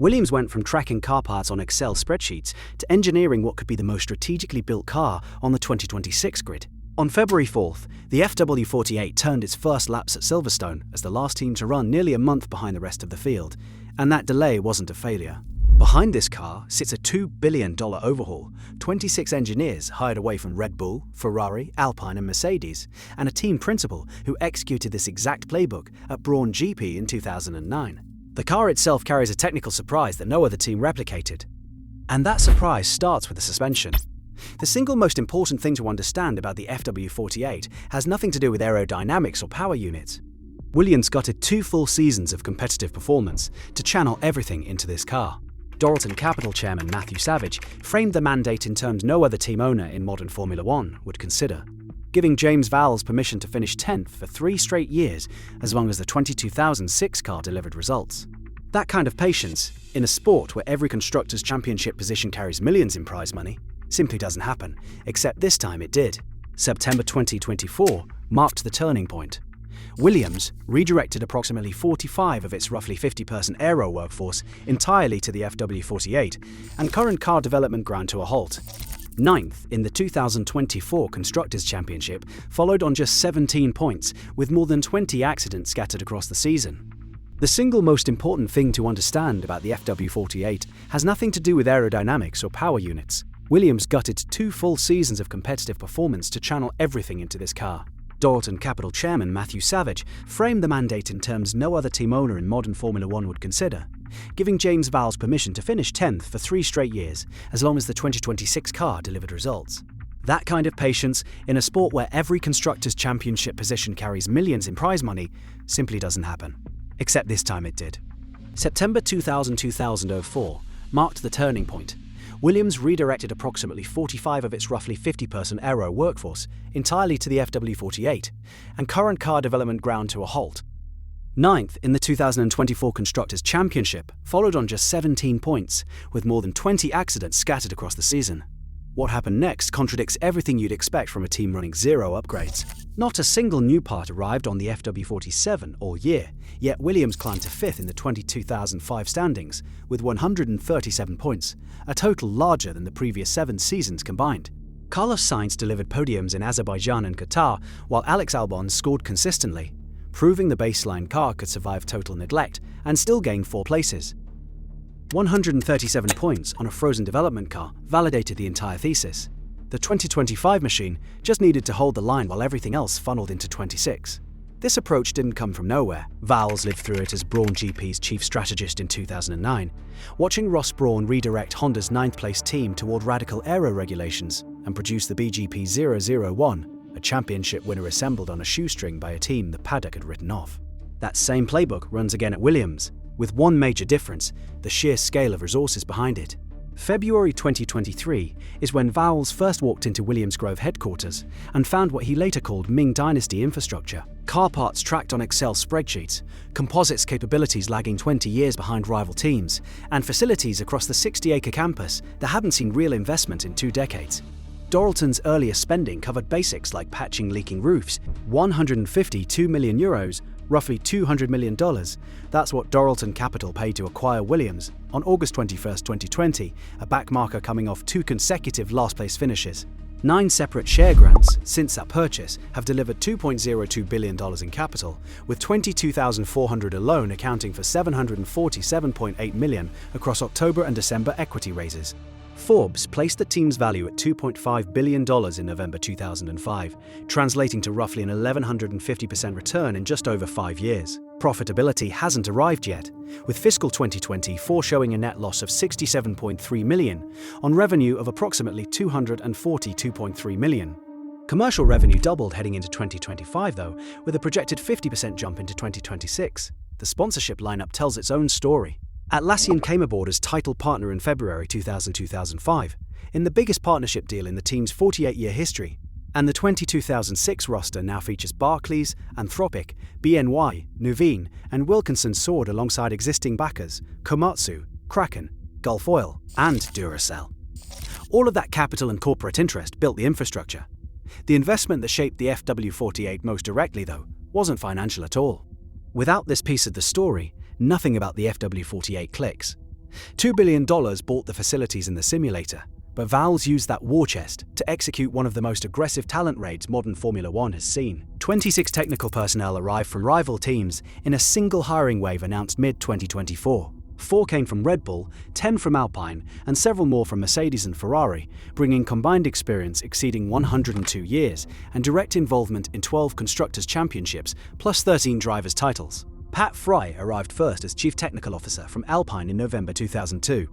Williams went from tracking car parts on Excel spreadsheets to engineering what could be the most strategically built car on the 2026 grid. On February 4th, the FW48 turned its first laps at Silverstone as the last team to run nearly a month behind the rest of the field, and that delay wasn't a failure. Behind this car sits a $2 billion overhaul, 26 engineers hired away from Red Bull, Ferrari, Alpine and Mercedes, and a team principal who executed this exact playbook at Bahrain GP in 2009. The car itself carries a technical surprise that no other team replicated. And that surprise starts with the suspension. The single most important thing to understand about the FW48 has nothing to do with aerodynamics or power units. Williams gutted 2 full seasons of competitive performance to channel everything into this car. Dorilton Capital chairman Matthew Savage framed the mandate in terms no other team owner in modern Formula One would consider, giving James Vowles permission to finish 10th for 3 straight years as long as the 2006 car delivered results. That kind of patience, in a sport where every Constructors' Championship position carries millions in prize money, simply doesn't happen, except this time it did. September 2024 marked the turning point. Williams redirected approximately 45 of its roughly 50-person aero workforce entirely to the FW48, and current car development ground to a halt. 9th in the 2024 Constructors' Championship followed on just 17 points, with more than 20 accidents scattered across the season. The single most important thing to understand about the FW48 has nothing to do with aerodynamics or power units. Williams gutted 2 full seasons of competitive performance to channel everything into this car. Dorilton Capital chairman Matthew Savage framed the mandate in terms no other team owner in modern Formula One would consider, giving James Vowles permission to finish 10th for 3 straight years as long as the 2026 car delivered results. That kind of patience, in a sport where every Constructors' Championship position carries millions in prize money, simply doesn't happen. Except this time it did. September 2004 marked the turning point. Williams redirected approximately 45 of its roughly 50-person aero workforce entirely to the FW48, and current car development ground to a halt. 9th in the 2024 Constructors' Championship followed on just 17 points, with more than 20 accidents scattered across the season. What happened next contradicts everything you'd expect from a team running 0 upgrades. Not a single new part arrived on the FW47 all year, yet Williams climbed to 5th in the 2005 standings with 137 points, a total larger than the previous 7 seasons combined. Carlos Sainz delivered podiums in Azerbaijan and Qatar, while Alex Albon scored consistently, proving the baseline car could survive total neglect and still gain 4 places. 137 points on a frozen development car validated the entire thesis. The 2025 machine just needed to hold the line while everything else funneled into 26. This approach didn't come from nowhere. Vowles lived through it as Brawn GP's chief strategist in 2009, watching Ross Brawn redirect Honda's 9th-place team toward radical aero regulations and produce the BGP 001, a championship winner assembled on a shoestring by a team the paddock had written off. That same playbook runs again at Williams, with one major difference: the sheer scale of resources behind it. February 2023 is when Vowles first walked into Williams Grove headquarters and found what he later called Ming Dynasty infrastructure. Car parts tracked on Excel spreadsheets, composites capabilities lagging 20 years behind rival teams, and facilities across the 60-acre campus that hadn't seen real investment in 2 decades. Dorilton's earliest spending covered basics like patching leaking roofs, €152 million, roughly $200 million. That's what Dorilton Capital paid to acquire Williams on August 21, 2020, a backmarker coming off 2 consecutive last-place finishes. 9 separate share grants since that purchase have delivered $2.02 billion in capital, with 22,400 alone accounting for $747.8 million across October and December equity raises. Forbes placed the team's value at $2.5 billion in November 2005, translating to roughly an 1,150% return in just over 5 years. Profitability hasn't arrived yet, with fiscal 2024 showing a net loss of $67.3 million on revenue of approximately $242.3 million. Commercial revenue doubled heading into 2025 though, with a projected 50% jump into 2026. The sponsorship lineup tells its own story. Atlassian came aboard as title partner in February 2005, in the biggest partnership deal in the team's 48-year history, and the 2006 roster now features Barclays, Anthropic, BNY, Nuveen, and Wilkinson soared alongside existing backers Komatsu, Kraken, Gulf Oil, and Duracell. All of that capital and corporate interest built the infrastructure. The investment that shaped the FW48 most directly, though, wasn't financial at all. Without this piece of the story, nothing about the FW48 clicks. $2 billion bought the facilities in the simulator, but Valves used that war chest to execute one of the most aggressive talent raids modern Formula One has seen. 26 technical personnel arrived from rival teams in a single hiring wave announced mid-2024. 4 came from Red Bull, 10 from Alpine, and several more from Mercedes and Ferrari, bringing combined experience exceeding 102 years and direct involvement in 12 Constructors' Championships, plus 13 drivers' titles. Pat Fry arrived first as Chief Technical Officer from Alpine in November 2002.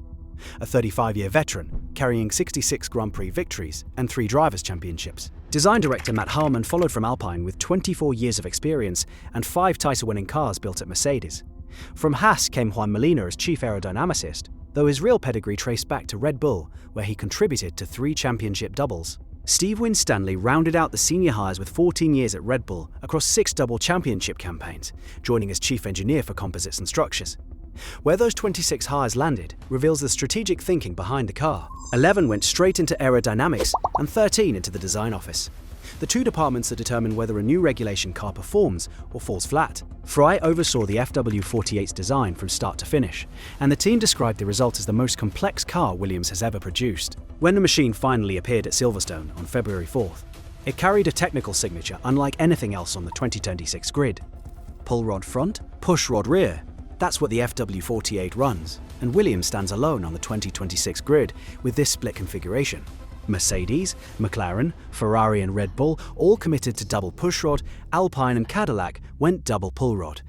A 35-year veteran, carrying 66 Grand Prix victories and 3 Drivers' Championships. Design Director Matt Harmon followed from Alpine with 24 years of experience and 5 title-winning cars built at Mercedes. From Haas came Juan Molina as Chief Aerodynamicist, though his real pedigree traced back to Red Bull, where he contributed to 3 championship doubles. Steve Winstanley rounded out the senior hires with 14 years at Red Bull across 6 double championship campaigns, joining as Chief Engineer for Composites and Structures. Where those 26 hires landed reveals the strategic thinking behind the car. 11 went straight into aerodynamics and 13 into the design office, the 2 departments that determine whether a new regulation car performs or falls flat. Fry oversaw the FW48's design from start to finish, and the team described the result as the most complex car Williams has ever produced. When the machine finally appeared at Silverstone on February 4th, it carried a technical signature unlike anything else on the 2026 grid. Pull rod front, push rod rear. That's what the FW48 runs, and Williams stands alone on the 2026 grid with this split configuration. Mercedes, McLaren, Ferrari and Red Bull all committed to double pushrod, Alpine and Cadillac went double pullrod,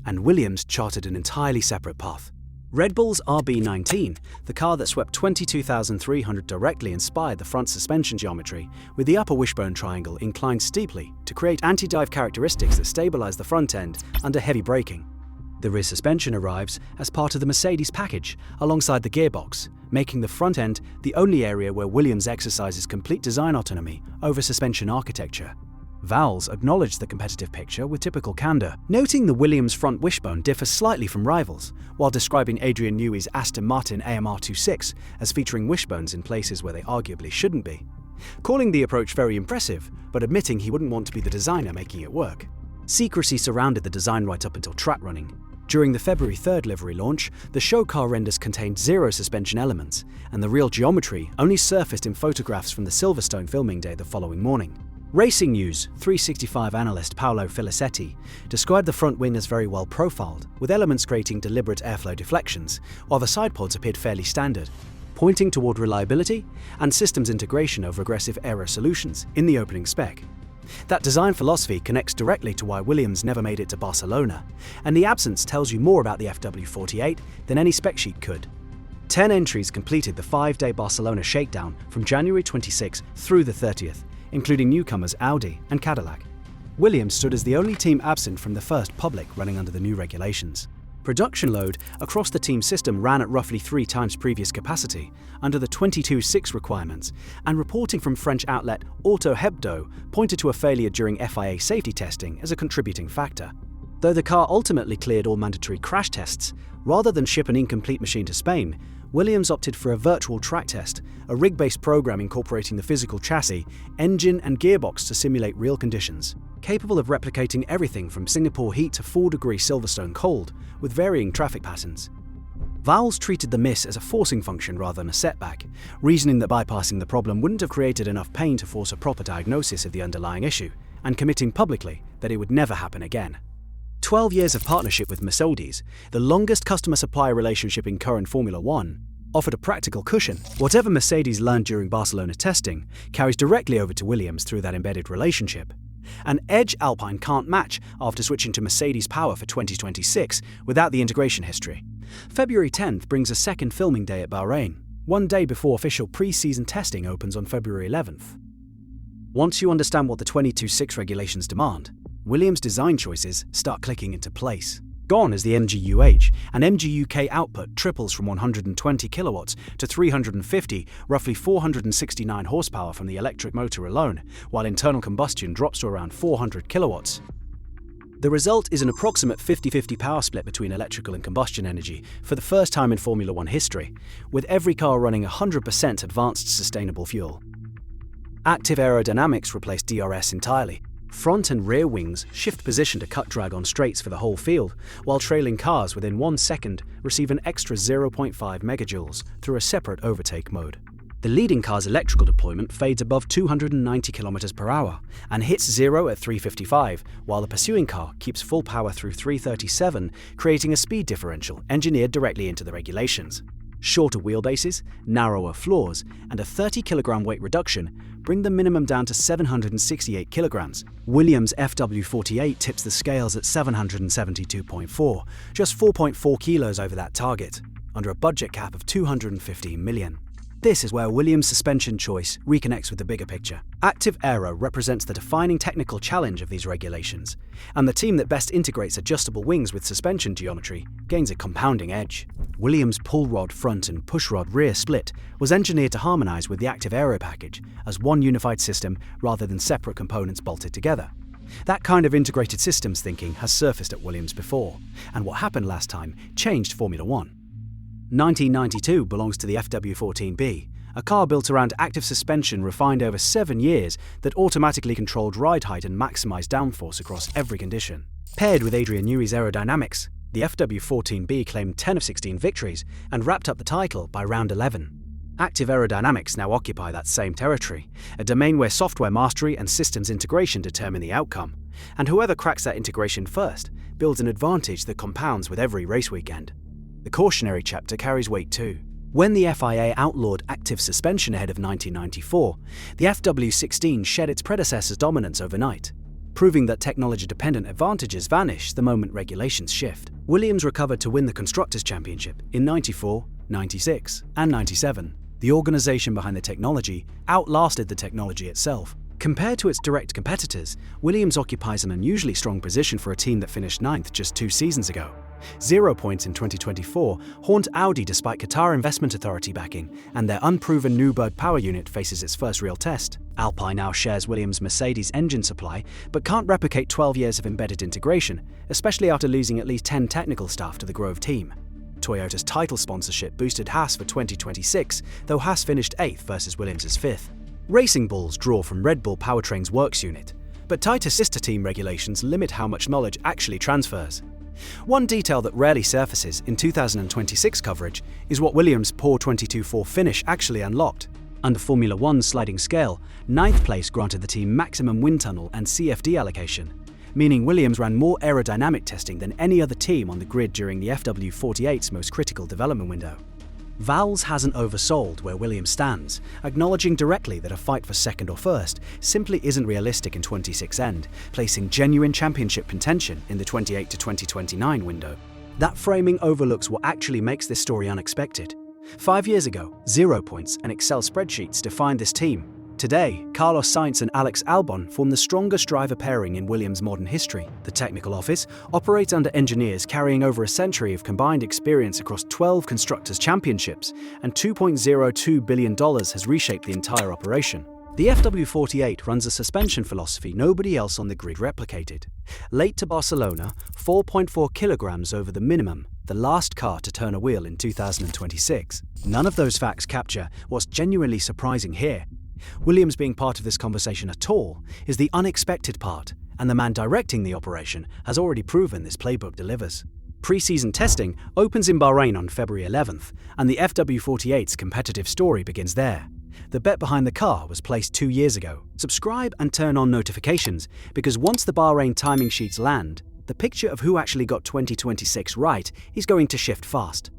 and Williams charted an entirely separate path. Red Bull's RB19, the car that swept 22,300 directly inspired the front suspension geometry, with the upper wishbone triangle inclined steeply to create anti-dive characteristics that stabilize the front end under heavy braking. The rear suspension arrives as part of the Mercedes package, alongside the gearbox, making the front end the only area where Williams exercises complete design autonomy over suspension architecture. Vowles acknowledged the competitive picture with typical candor, noting the Williams front wishbone differs slightly from rivals, while describing Adrian Newey's Aston Martin AMR26 as featuring wishbones in places where they arguably shouldn't be, calling the approach very impressive, but admitting he wouldn't want to be the designer making it work. Secrecy surrounded the design right up until track running. During the February 3rd livery launch, the show car renders contained 0 suspension elements, and the real geometry only surfaced in photographs from the Silverstone filming day the following morning. Racing News 365 analyst Paolo Filicetti described the front wing as very well profiled, with elements creating deliberate airflow deflections, while the side pods appeared fairly standard, pointing toward reliability and systems integration over aggressive aero solutions in the opening spec. That design philosophy connects directly to why Williams never made it to Barcelona, and the absence tells you more about the FW48 than any spec sheet could. 10 entries completed the 5-day Barcelona shakedown from January 26 through the 30th, including newcomers Audi and Cadillac. Williams stood as the only team absent from the first public running under the new regulations. Production load across the team system ran at roughly 3 times previous capacity under the 22.6 requirements, and reporting from French outlet Auto Hebdo pointed to a failure during FIA safety testing as a contributing factor. Though the car ultimately cleared all mandatory crash tests, rather than ship an incomplete machine to Spain, Williams opted for a virtual track test, a rig-based program incorporating the physical chassis, engine and gearbox to simulate real conditions, capable of replicating everything from Singapore heat to 4-degree Silverstone cold, with varying traffic patterns. Vowles treated the miss as a forcing function rather than a setback, reasoning that bypassing the problem wouldn't have created enough pain to force a proper diagnosis of the underlying issue, and committing publicly that it would never happen again. 12 years of partnership with Mercedes, the longest customer-supplier relationship in current Formula One, offered a practical cushion. Whatever Mercedes learned during Barcelona testing carries directly over to Williams through that embedded relationship. An edge Alpine can't match after switching to Mercedes power for 2026 without the integration history. February 10th brings a second filming day at Bahrain, one day before official pre-season testing opens on February 11th. Once you understand what the 22.6 regulations demand, Williams' design choices start clicking into place. Gone is the MGUH, and MGUK output triples from 120 kilowatts to 350, roughly 469 horsepower from the electric motor alone, while internal combustion drops to around 400 kilowatts. The result is an approximate 50-50 power split between electrical and combustion energy for the first time in Formula One history, with every car running 100% advanced sustainable fuel. Active aerodynamics replaced DRS entirely. Front and rear wings shift position to cut drag on straights for the whole field, while trailing cars within 1 second receive an extra 0.5 megajoules through a separate overtake mode. The leading car's electrical deployment fades above 290 km per hour and hits zero at 355, while the pursuing car keeps full power through 337, creating a speed differential engineered directly into the regulations. Shorter wheelbases, narrower floors, and a 30 kg weight reduction bring the minimum down to 768 kg. Williams' FW48 tips the scales at 772.4, just 4.4 kilos over that target, under a budget cap of $215 million. This is where Williams' suspension choice reconnects with the bigger picture. Active aero represents the defining technical challenge of these regulations, and the team that best integrates adjustable wings with suspension geometry gains a compounding edge. Williams' pull rod front and push rod rear split was engineered to harmonize with the active aero package as one unified system rather than separate components bolted together. That kind of integrated systems thinking has surfaced at Williams before, and what happened last time changed Formula One. 1992 belongs to the FW14B, a car built around active suspension refined over 7 years that automatically controlled ride height and maximized downforce across every condition. Paired with Adrian Newey's aerodynamics, the FW14B claimed 10 of 16 victories and wrapped up the title by round 11. Active aerodynamics now occupy that same territory, a domain where software mastery and systems integration determine the outcome, and whoever cracks that integration first builds an advantage that compounds with every race weekend. The cautionary chapter carries weight too. When the FIA outlawed active suspension ahead of 1994, the FW16 shed its predecessor's dominance overnight, proving that technology-dependent advantages vanish the moment regulations shift. Williams recovered to win the Constructors' Championship in 94, 96, and 97. The organization behind the technology outlasted the technology itself. Compared to its direct competitors, Williams occupies an unusually strong position for a team that finished 9th just 2 seasons ago. 0 points in 2024 haunt Audi despite Qatar Investment Authority backing, and their unproven Newbird power unit faces its first real test. Alpine now shares Williams' Mercedes engine supply, but can't replicate 12 years of embedded integration, especially after losing at least 10 technical staff to the Grove team. Toyota's title sponsorship boosted Haas for 2026, though Haas finished 8th versus Williams' 5th. Racing Bulls draw from Red Bull Powertrain's works unit, but tighter sister team regulations limit how much knowledge actually transfers. One detail that rarely surfaces in 2026 coverage is what Williams' poor 22.4 finish actually unlocked. Under Formula One's sliding scale, 9th place granted the team maximum wind tunnel and CFD allocation, meaning Williams ran more aerodynamic testing than any other team on the grid during the FW48's most critical development window. Vowles hasn't oversold where Williams stands, acknowledging directly that a fight for second or first simply isn't realistic in 26 end, placing genuine championship contention in the 28 to 2029 window. That framing overlooks what actually makes this story unexpected. 5 years ago, 0 points and Excel spreadsheets defined this team. Today, Carlos Sainz and Alex Albon form the strongest driver pairing in Williams' modern history. The technical office operates under engineers carrying over a century of combined experience across 12 Constructors' Championships, and $2.02 billion has reshaped the entire operation. The FW48 runs a suspension philosophy nobody else on the grid replicated. Late to Barcelona, 4.4 kilograms over the minimum, the last car to turn a wheel in 2026. None of those facts capture what's genuinely surprising here. Williams being part of this conversation at all is the unexpected part, and the man directing the operation has already proven this playbook delivers. Pre-season testing opens in Bahrain on February 11th, and the FW48's competitive story begins there. The bet behind the car was placed 2 years ago. Subscribe and turn on notifications, because once the Bahrain timing sheets land, the picture of who actually got 2026 right is going to shift fast.